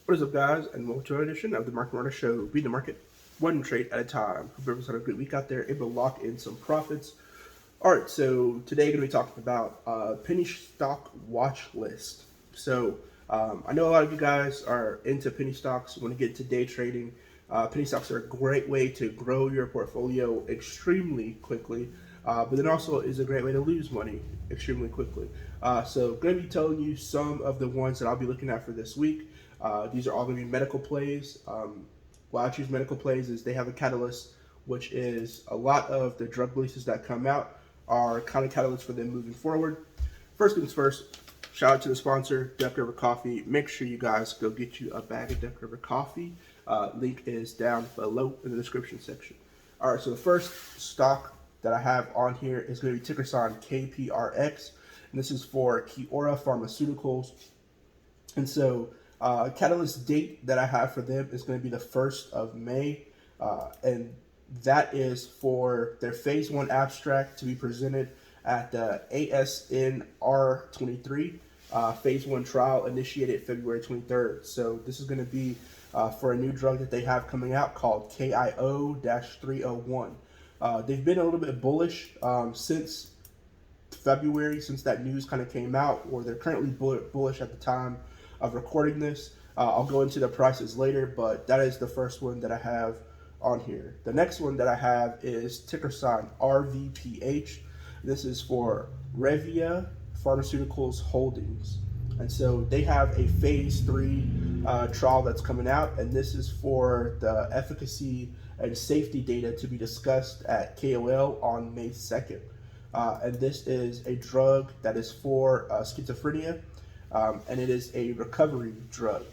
What is up, guys, and welcome to another edition of the Market Runner Show. Read the market one trade at a time. Hope everyone's had a good week out there, able to lock in some profits. All right, so today going to be talking about penny stock watch list. I know a lot of you guys are into penny stocks, want to get into day trading. Penny stocks are a great way to grow your portfolio extremely quickly, but then also is a great way to lose money extremely quickly. Going to be telling you some of the ones that I'll be looking at for this week. These are all going to be medical plays. Why I choose medical plays is they have a catalyst, which is a lot of the drug releases that come out are kind of catalysts for them moving forward. First things first, shout out to the sponsor, Duck River Coffee. Make sure you guys go get you a bag of Duck River Coffee. Link is down below in the description section. All right, so the first stock that I have on here is going to be ticker sign KPRX, and this is for Kiora Pharmaceuticals. And catalyst date that I have for them is going to be the 1st of May, and that is for their phase 1 abstract to be presented at the ASNR 23. Phase 1 trial initiated February 23rd. So this is going to be for a new drug that they have coming out called KIO-301. They've been a little bit bullish since February, since that news kind of came out, or they're currently bullish at the time of recording this. I'll go into the prices later, but that is the first one that I have on here. The next one that I have is ticker sign RVPH. This is for Revia Pharmaceuticals Holdings. And so they have a phase 3 trial that's coming out, and this is for the efficacy and safety data to be discussed at KOL on May 2nd. And this is a drug that is for schizophrenia, and it is a recovery drug.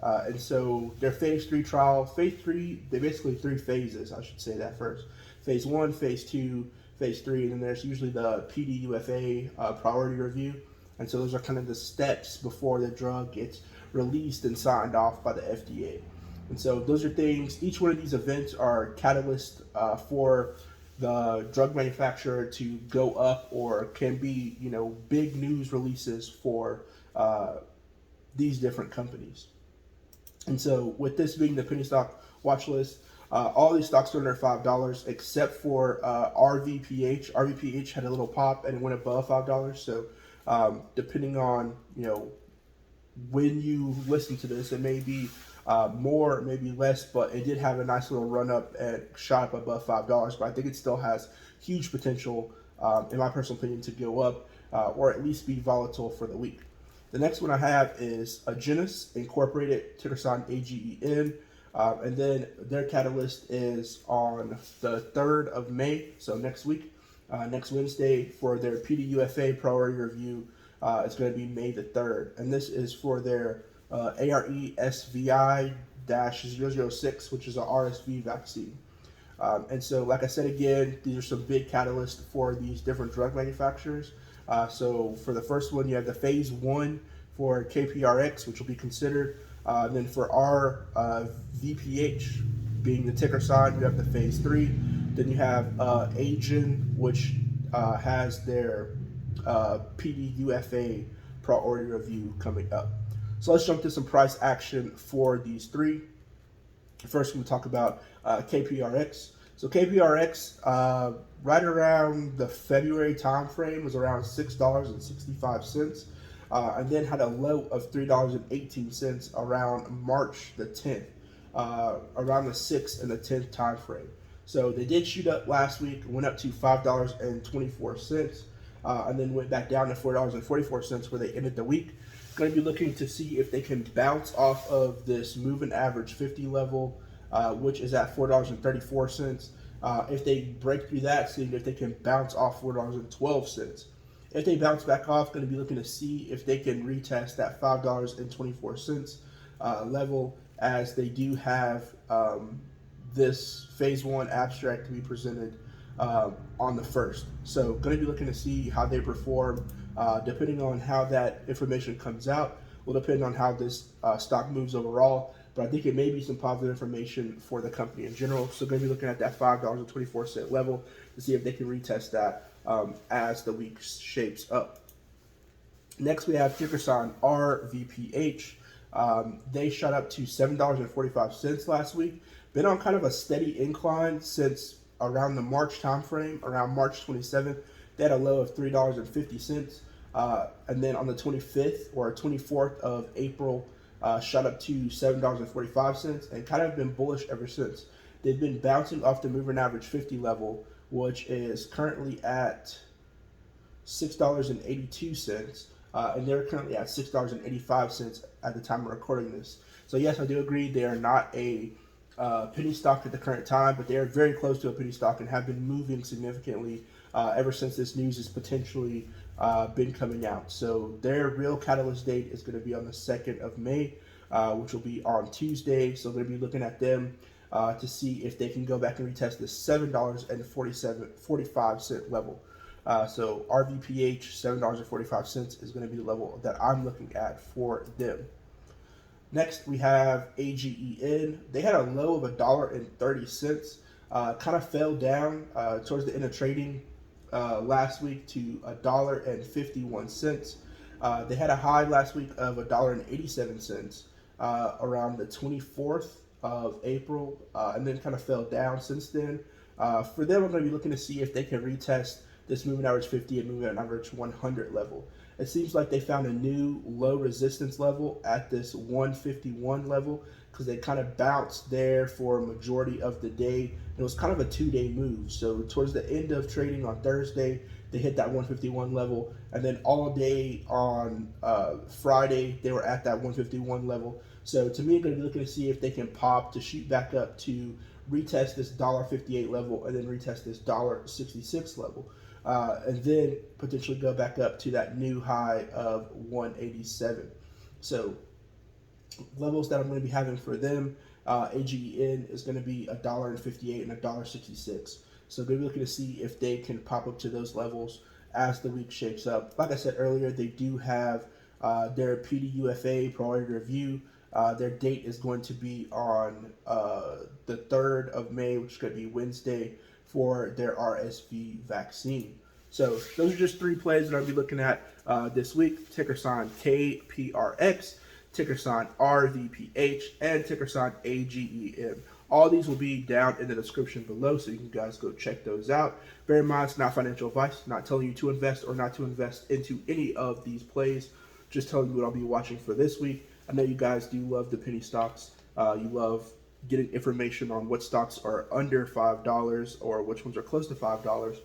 And so their phase 3 trial, phase 3, they basically 3 phases, I should say that first. Phase 1, phase 2, phase 3, and then there's usually the PDUFA priority review. And so those are kind of the steps before the drug gets released and signed off by the FDA. And so those are things, each one of these events are catalysts for the drug manufacturer to go up, or can be, big news releases for these different companies. And so with this being the penny stock watch list, all these stocks are under $5 except for RVPH. RVPH had a little pop and it went above $5. So depending on, when you listen to this, it may be more, maybe less, but it did have a nice little run up and shot up above $5. But I think it still has huge potential, in my personal opinion, to go up or at least be volatile for the week. The next one I have is Agenus Incorporated, ticker sign AGEN. And then their catalyst is on the 3rd of May, so next week, next Wednesday, for their PDUFA priority review. It's going to be May the 3rd. And this is for their ARESVI-006, which is an RSV vaccine. And so, like I said again, these are some big catalysts for these different drug manufacturers. So for the first one, you have the phase 1 for KPRX, which will be considered. Then for our VPH, being the ticker sign, you have the phase 3. Then you have Agen, which has their PDUFA priority review coming up. So let's jump to some price action for these 3. First, we'll talk about KPRX. So KPRX, right around the February timeframe, was around $6.65, and then had a low of $3.18 around March the 10th, around the 6th and the 10th timeframe. So they did shoot up last week, went up to $5.24, and then went back down to $4.44 where they ended the week. Going to be looking to see if they can bounce off of this moving average 50 level, which is at $4.34. If they break through that, seeing if they can bounce off $4.12. If they bounce back off, going to be looking to see if they can retest that $5.24 level, as they do have this phase 1 abstract to be presented on the 1st. So going to be looking to see how they perform. Depending on how that information comes out will depend on how this stock moves overall. But I think it may be some positive information for the company in general. So going to be looking at that $5.24 level to see if they can retest that as the week shapes up. Next, we have ticker sign RVPH. They shot up to $7.45 last week. Been on kind of a steady incline since around the March timeframe, around March 27th. They had a low of $3.50. And then on the 25th or 24th of April, shot up to $7.45 and kind of been bullish ever since. They've been bouncing off the moving average 50 level, which is currently at $6.82, and they're currently at $6.85 at the time of recording this. So yes, I do agree they are not a penny stock at the current time, but they are very close to a penny stock and have been moving significantly ever since this news has potentially been coming out. So their real catalyst date is going to be on the 2nd of May, which will be on Tuesday. So we're going to be looking at them to see if they can go back and retest the $7.45 level. So RVPH, $7.45 is going to be the level that I'm looking at for them. Next, we have AGEN. They had a low of $1.30. Kind of fell down towards the end of trading last week to $1.51. They had a high last week of $1.87 around the 24th of April, and then kind of fell down since then. For them, I'm going to be looking to see if they can retest this moving average 50 and moving average 100 level. It seems like they found a new low resistance level at this 151 level because they kind of bounced there for a majority of the day. It was kind of a 2-day move. So towards the end of trading on Thursday, they hit that 151 level, and then all day on Friday, they were at that 151 level. So to me, I'm going to be looking to see if they can pop to shoot back up to retest this $1.58 level and then retest this $1.66 level. And then potentially go back up to that new high of 187. So levels that I'm going to be having for them, AGEN is going to be $1.58 and $1.66. So going to be looking to see if they can pop up to those levels as the week shapes up. Like I said earlier, they do have their PDUFA priority review. Their date is going to be on the 3rd of May, which is going to be Wednesday, for their RSV vaccine. So those are just 3 plays that I'll be looking at this week. Ticker sign KPRX, ticker sign RVPH, and ticker sign AGEN. All these will be down in the description below, so you can guys go check those out. Bear in mind, it's not financial advice, not telling you to invest or not to invest into any of these plays, just telling you what I'll be watching for this week. I know you guys do love the penny stocks. You love getting information on what stocks are under $5 or which ones are close to $5.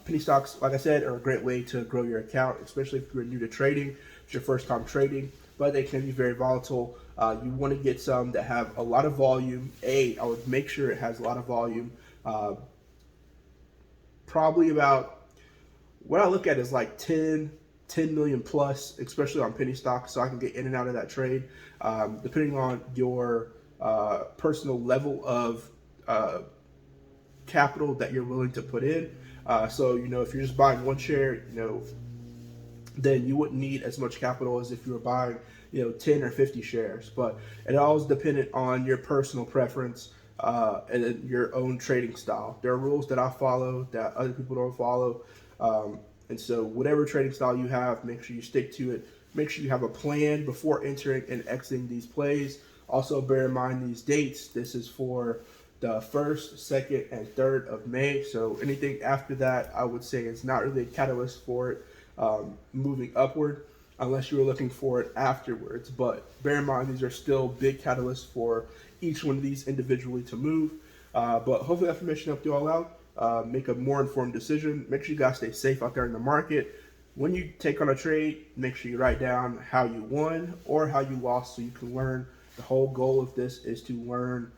Penny stocks, like I said, are a great way to grow your account, especially if you're new to trading, it's your first time trading, but they can be very volatile. You want to get some that have a lot of volume. I would make sure it has a lot of volume. Probably about, what I look at is like 10 million plus, especially on penny stocks, so I can get in and out of that trade, depending on your personal level of capital that you're willing to put in. So, if you're just buying one share, then you wouldn't need as much capital as if you were buying, 10 or 50 shares. But it all is dependent on your personal preference and your own trading style. There are rules that I follow that other people don't follow. And so whatever trading style you have, make sure you stick to it. Make sure you have a plan before entering and exiting these plays. Also, bear in mind these dates. This is for the 1st, 2nd, and 3rd of May. So anything after that, I would say is not really a catalyst for it moving upward, unless you were looking for it afterwards. But bear in mind, these are still big catalysts for each one of these individually to move. But hopefully that information helped you all out. Make a more informed decision. Make sure you guys stay safe out there in the market. When you take on a trade, make sure you write down how you won or how you lost so you can learn. The whole goal of this is to learn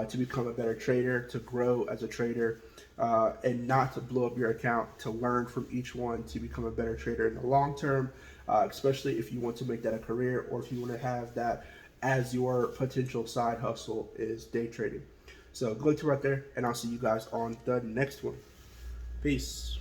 to become a better trader, to grow as a trader, and not to blow up your account, to learn from each one to become a better trader in the long term, especially if you want to make that a career or if you want to have that as your potential side hustle is day trading. So go to right there, and I'll see you guys on the next one. Peace.